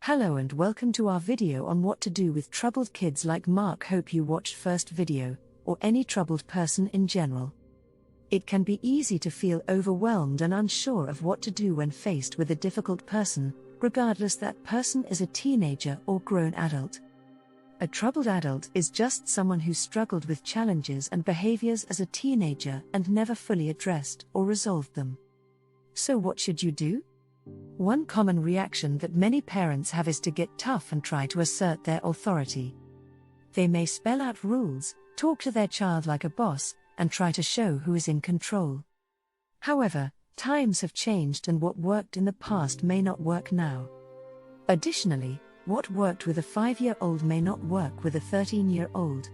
Hello and welcome to our video on what to do with troubled kids like Mark. Hope you watched first video, or any troubled person in general. It can be easy to feel overwhelmed and unsure of what to do when faced with a difficult person, regardless that person is a teenager or grown adult. A troubled adult is just someone who struggled with challenges and behaviors as a teenager and never fully addressed or resolved them. So what should you do? One common reaction that many parents have is to get tough and try to assert their authority. They may spell out rules, talk to their child like a boss, and try to show who is in control. However, times have changed and what worked in the past may not work now. Additionally, what worked with a 5-year-old may not work with a 13-year-old.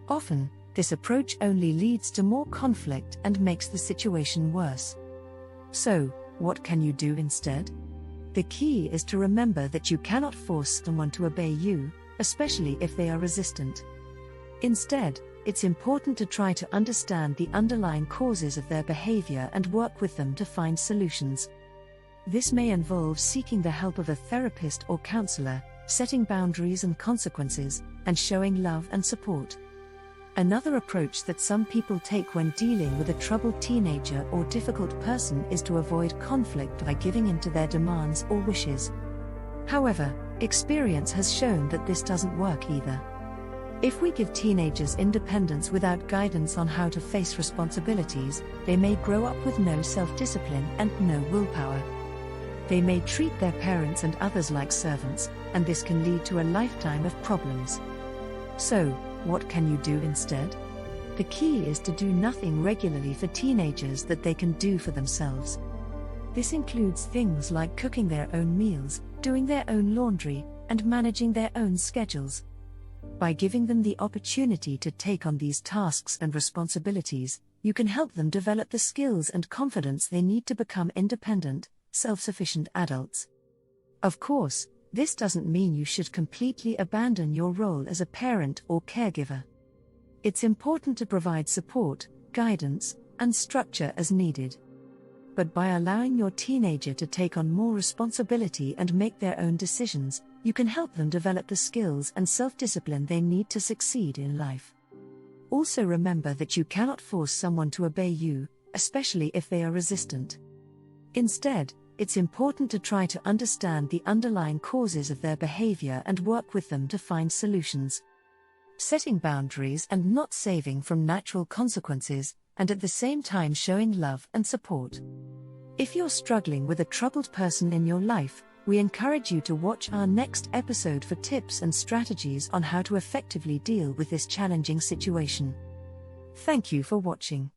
Often, this approach only leads to more conflict and makes the situation worse. So, what can you do instead? The key is to remember that you cannot force someone to obey you, especially if they are resistant. Instead, it's important to try to understand the underlying causes of their behavior and work with them to find solutions. This may involve seeking the help of a therapist or counselor, setting boundaries and consequences, and showing love and support. Another approach that some people take when dealing with a troubled teenager or difficult person is to avoid conflict by giving in to their demands or wishes. However, experience has shown that this doesn't work either. If we give teenagers independence without guidance on how to face responsibilities, they may grow up with no self-discipline and no willpower. They may treat their parents and others like servants, and this can lead to a lifetime of problems. So, what can you do instead? The key is to do nothing regularly for teenagers that they can do for themselves. This includes things like cooking their own meals, doing their own laundry, and managing their own schedules. By giving them the opportunity to take on these tasks and responsibilities, you can help them develop the skills and confidence they need to become independent, self-sufficient adults. Of course, this doesn't mean you should completely abandon your role as a parent or caregiver. It's important to provide support, guidance, and structure as needed. But by allowing your teenager to take on more responsibility and make their own decisions, you can help them develop the skills and self-discipline they need to succeed in life. Also remember that you cannot force someone to obey you, especially if they are resistant. Instead, it's important to try to understand the underlying causes of their behavior and work with them to find solutions. Setting boundaries and not saving from natural consequences, and at the same time showing love and support. If you're struggling with a troubled person in your life, we encourage you to watch our next episode for tips and strategies on how to effectively deal with this challenging situation. Thank you for watching.